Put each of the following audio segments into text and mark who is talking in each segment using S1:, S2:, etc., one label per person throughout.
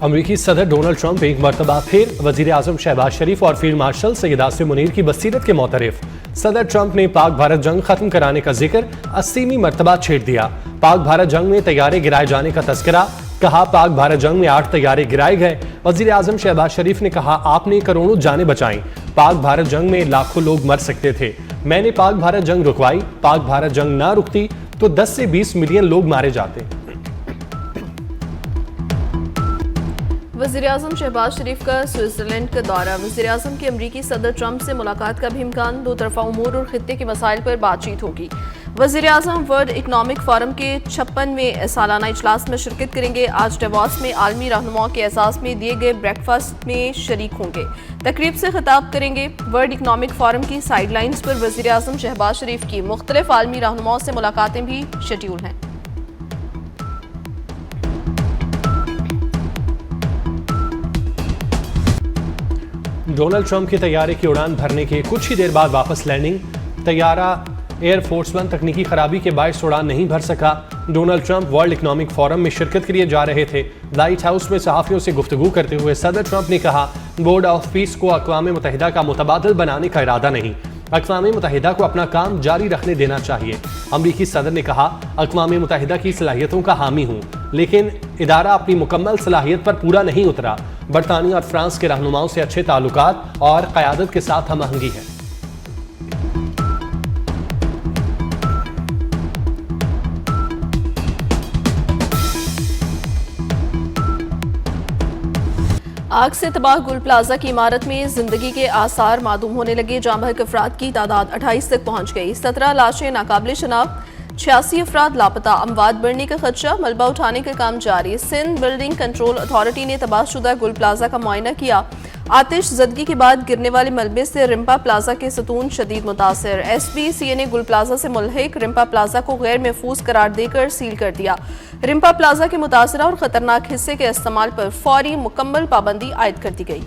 S1: अमरीकी सदर Donald Trump एक मरतबा फिर वजीर आजम शहबाज शरीफ और फील्ड मार्शल सैयद आसिम मुनीर की बसीरत के मोतरफ। सदर ट्रंप ने पाक भारत जंग खत्म कराने का जिक्र 80वीं मरतबा छेड़ दिया। पाक भारत जंग में तैयारे गिराए जाने का तस्करा, कहा पाक भारत जंग में 8 तैयारे गिराए गए। वजीर आजम शहबाज शरीफ ने कहा आपने करोड़ों जानें बचाई, पाक भारत जंग में लाखों लोग मर सकते थे, मैंने पाक भारत जंग रुकवाई, पाक भारत जंग ना रुकती तो 10 से 20 मिलियन लोग मारे जाते।
S2: वज़ीर-ए-आज़म शहबाज शरीफ का स्विट्जरलैंड का दौरा, वज़ीर-ए-आज़म की अमरीकी सदर ट्रंप से मुलाकात का भी इम्कान, दो तरफा उमूर और खित्ते के मसाइल पर बातचीत होगी। वज़ीर-ए-आज़म वर्ल्ड इकनॉमिक फोरम के 56वें सालाना इजलास में शिरकत करेंगे। आज डेवॉस में आलमी रहनुमाओं के एजाज़ में दिए गए ब्रेकफास्ट में शरीक होंगे, तकरीब से खिताब करेंगे। वर्ल्ड इकनॉमिक फोरम की साइडलाइंस पर वज़ीर-ए-आज़म शहबाज शरीफ की मुख्तलिफ आलमी रहनुमाओं से मुलाकातें भी शेड्यूल हैं।
S1: डोनाल्ड ट्रंप के तैयारे की उड़ान भरने के कुछ ही देर बाद वापस लैंडिंग। तैयारा एयरफोर्स वन तकनीकी खराबी के बायस उड़ान नहीं भर सका। Donald Trump world economic forum में शिरकत के लिए जा रहे थे। व्हाइट हाउस में सहाफियों से गुफ्तगू करते हुए सदर ट्रंप ने कहा बोर्ड ऑफ पीस को अक़वाम मुत्तहिदा का मुतबादिल बनाने का इरादा नहीं, अक़वाम मुत्तहिदा को अपना काम जारी रखने देना चाहिए। अमरीकी सदर ने कहा अक़वाम मुत्तहिदा की सलाहियतों का हामी हूँ, लेकिन इदारा अपनी मुकम्मल सलाहियत पर पूरा नहीं उतरा। बरतानिया और फ्रांस के रहनुमाओं से अच्छे ताल्लुकात और क़यादत के साथ हम आहंगी है।
S2: आग से तबाह गुल प्लाजा की इमारत में जिंदगी के आसार मालूम होने लगे। जाम बहक अफराद की तादाद 28 तक पहुंच गई। 17 लाशें नाकाबिल शनाख्त, 86 अफराद लापता। अमवात बढ़ने का खदशा, मलबा उठाने का काम जारी। सिंध बिल्डिंग कंट्रोल अथॉरिटी ने तबाहशुदा गुल प्लाजा का मुआयना किया। आतिश ज़दगी के बाद गिरने वाले मलबे से रिम्पा प्लाजा के सतून शदीद मुतासर। SPCA ने गुल प्लाजा से मुल्हिक रिम्पा प्लाजा को गैर महफूज करार देकर सील कर दिया। रिम्पा प्लाजा के मुतासरा और खतरनाक हिस्से के इस्तेमाल पर फौरी मुकम्मल पाबंदी आयद कर दी गई।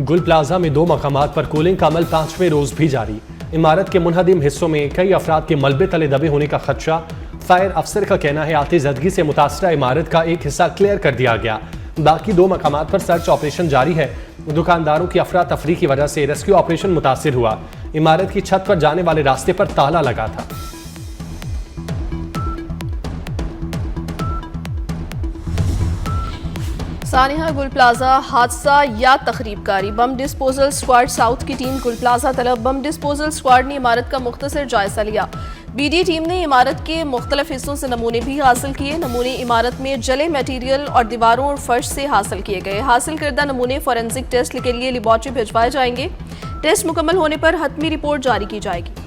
S1: गुल प्लाजा में 2 मकामात पर कूलिंग का अमल 5वें रोज भी जारी। इमारत के मुनहदिम हिस्सों में कई अफराद के मलबे तले दबे होने का खदशा। फायर अफसर का कहना है आतिश ज़दगी से मुतासरा इमारत का एक हिस्सा क्लियर कर दिया गया, बाकी 2 मकामात पर सर्च ऑपरेशन जारी है। दुकानदारों की अफरा तफरी की वजह से रेस्क्यू ऑपरेशन मुतासिर हुआ। इमारत की छत पर जाने वाले रास्ते पर ताला लगा था।
S2: सानिहा गुल प्लाजा हादसा या तखरीबकारी, बम डिस्पोजल स्क्वाड साउथ की टीम गुल प्लाजा तलब। बम डिस्पोजल स्क्वाड ने इमारत का मुख्तसर जायजा लिया। BD टीम ने इमारत के मुख्तलिफ हिस्सों से नमूने भी हासिल किए। नमूने इमारत में जले मटीरियल और दीवारों और फर्श से हासिल किए गए। हासिल करदा नमूने फॉरेंसिक टेस्ट के लिए लेबॉर्ट्री भिजवाए जाएंगे। टेस्ट मुकम्मल होने पर हतमी रिपोर्ट जारी की जाएगी।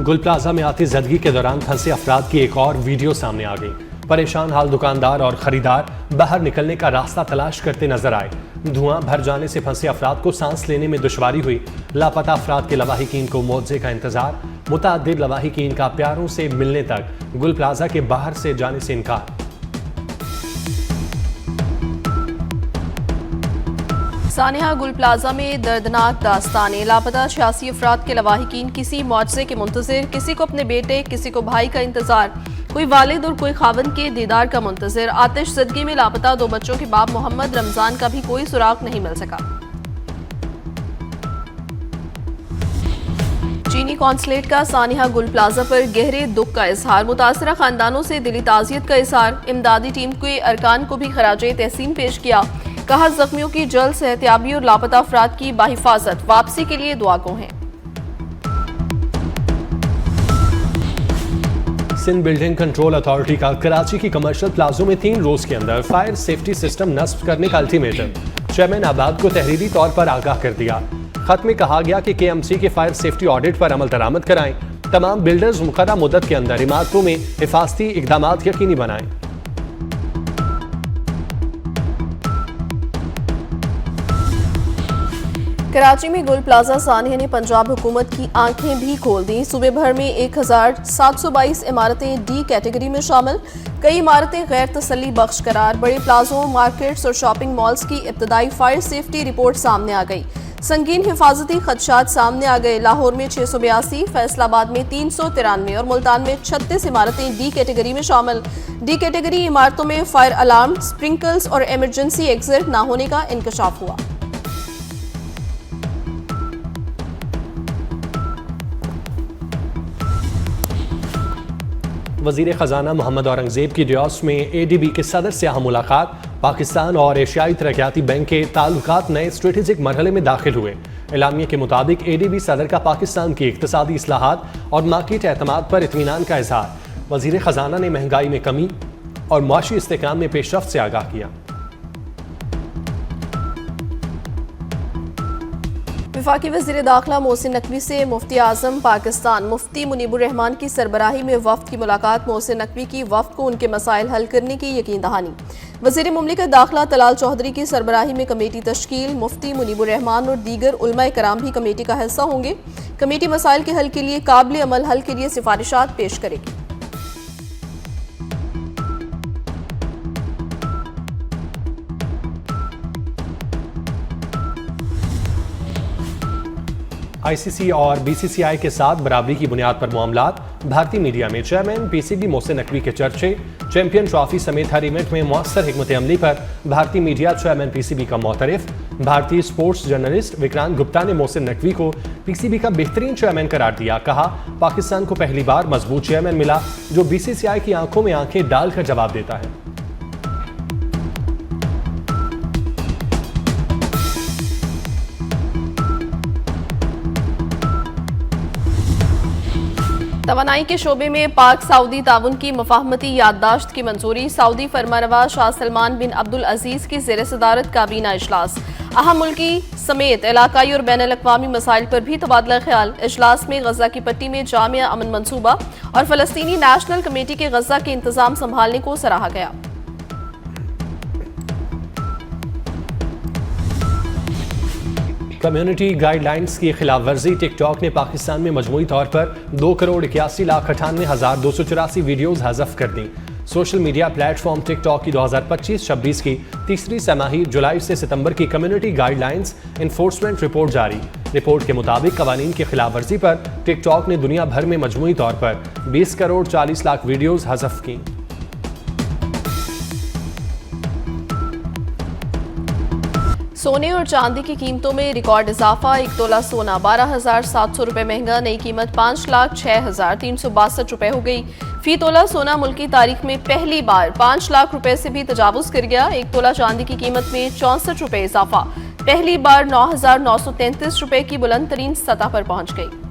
S1: गुल प्लाजा में आतिश ज़दगी के दौरान फंसे अफराद की एक और वीडियो सामने आ गई। परेशान हाल दुकानदार और खरीदार बाहर निकलने का रास्ता तलाश करते नजर आए। धुआं भर जाने से फंसे अफराद को सांस लेने में दुश्वारी हुई। लापता अफराद के लवाहिकीन को मुआवजे का इंतजार, मुतअद्दिद लवाहिकीन का प्यारों से मिलने तक गुल प्लाजा के बाहर से जाने से इनकार।
S2: सानिहा गुल प्लाजा में दर्दनाक दास्तानें, लापता 86 अफराद के लवाहिकीन किसी मुआवजे के मुंतज़िर, किसी को अपने बेटे, किसी को भाई का इंतजार, कोई वालिद और कोई खावंद के दीदार का मुंतज़िर। आतिश ज़दगी में लापता 2 बच्चों के बाप मोहम्मद रमजान का भी कोई सुराग नहीं मिल सका। चीनी कॉन्सुलेट का सानिहा गुल प्लाजा पर गहरे दुख का इजहार, मुतासरा खानदानों से दिली ताज़ियत का इजहार। इमदादी टीम के अरकान को भी खराजे तहसीन पेश किया। कहा जख्मियों की जल्द सेहतियाबी और लापता अफराद की बाहिफाजत वापसी के लिए दुआ गो हैं।
S1: सिंध बिल्डिंग कंट्रोल अथॉरिटी का कराची की कमर्शियल प्लाजों में 3 रोज के अंदर फायर सेफ्टी सिस्टम नस्ब करने का अल्टीमेटम। चेयरमैन आबाद को तहरीरी तौर पर आगाह कर दिया। खत में कहा गया कि KMC के फायर सेफ्टी ऑडिट पर अमल दरामद कराएं। तमाम बिल्डर्स मुकर्रर मुद्दत के अंदर इमारतों में हिफाजती इकदामात यकीनी बनाएं।
S2: कराची में गुल प्लाजा सानिया ने पंजाब हुकूमत की आंखें भी खोल दी। सूबे भर में 1722 इमारतें डी कैटेगरी में शामिल, कई इमारतें गैर तसल्ली बख्श करार। बड़े प्लाजों, मार्केट्स और शॉपिंग मॉल्स की इब्तदाई फायर सेफ्टी रिपोर्ट सामने आ गई। संगीन हिफाजती खदशात सामने आ गए। लाहौर में 682, फैसलाबाद में 393 और मुल्तान में 36 इमारतें डी कैटेगरी में शामिल। डी कैटेगरी इमारतों में फायर अलार्म, स्प्रिंकल्स और इमरजेंसी एग्जिट न होने का इंकशाफ हुआ।
S1: वजीर खजाना मोहम्मद औरंगजेब की डियोस में ADB के सदर से अहम मुलाकात। पाकिस्तान और एशियाई तरक्याती बैंक के ताल्लुकात नए स्ट्रेटेजिक मरहले में दाखिल हुए। एलामिया के मुताबिक ADB सदर का पाकिस्तान की इक्तसादी इस्लाहात और मार्केट एतमाद पर इत्मीनान का इजहार। वजीर खजाना ने महंगाई में कमी और मुआशी इस्तेहकाम में पेशरफ्त से आगाह किया।
S2: वफाकी वज़ीर दाखिला मोहसिन नकवी से मुफ्ती आज़म पाकिस्तान मुफ्ती मुनीबुर रहमान की सरबराही में वफ्द की मुलाकात। मोहसिन नकवी की वफ्द को उनके मसाइल हल करने की यकीन दहानी। वज़ीर मुमलिकत दाखिला तलाल चौधरी की सरबराही में कमेटी तश्कील। मुफ्ती मुनीबुर रहमान और दीगर उलमाए कराम भी कमेटी का हिस्सा होंगे। कमेटी मसाइल के हल के लिए काबिल अमल हल के लिए सिफारिशात पेश करेगी।
S1: ICC और BCCI के साथ बराबरी की बुनियाद पर मामलात। भारतीय मीडिया में चेयरमैन PCB मोहसिन नकवी के चर्चे। चैंपियन ट्रॉफी समेत हर इवेंट में मौसर हिकमत अमली पर भारतीय मीडिया चेयरमैन PCB का मोतरफ। भारतीय स्पोर्ट्स जर्नलिस्ट विक्रांत गुप्ता ने मोहसिन नकवी को PCB का बेहतरीन चेयरमैन करार दिया। कहा, पाकिस्तान को पहली बार मजबूत चेयरमैन मिला जो BCCI की आंखों में आंखें डालकर जवाब देता है।
S2: तवानाई के शोबे में पाक सऊदी ताउन की मफाहमती याददाश्त की मंजूरी। सऊदी फरमानवा शाह सलमान बिन अब्दुल अजीज की ज़ेर सदारत काबीना इजलास। अहम मुल्की समेत इलाकाई और बैन अल-अक़वामी मसाइल पर भी तबादला ख्याल। इजलास में गजा की पट्टी में जामिया अमन मंसूबा और फ़लस्तीनी नेशनल कमेटी के गजा के इंतजाम संभालने को सराहा गया।
S1: कम्युनिटी गाइडलाइंस की खिलाफ वर्जी। टिकटॉक ने पाकिस्तान में मजमूई तौर पर 2,81,98,284 वीडियोज़ हज़फ कर दी। सोशल मीडिया प्लेटफॉर्म टिकटॉक की 2025-26 की तीसरी छमाही जुलाई से सितंबर की कम्युनिटी गाइडलाइंस इन्फोर्समेंट रिपोर्ट जारी। रिपोर्ट के मुताबिक कवानीन की खिलाफ वर्जी पर टिकटॉक ने दुनिया भर में मजमूई तौर पर 20,40,00,000 वीडियोज़ हज़फ की।
S2: सोने और चांदी की कीमतों में रिकॉर्ड इजाफा। 1 तोला सोना 12,700 रुपये महंगा, नई कीमत 5,06,362 रुपये हो गई। फी तोला सोना मुल्क की तारीख में पहली बार 5 लाख रुपए से भी तजावुज कर गया। 1 तोला चांदी की कीमत में 64 रुपये इजाफा, पहली बार 9,933 रुपये की बुलंद तरीन सतह पर पहुंच गई।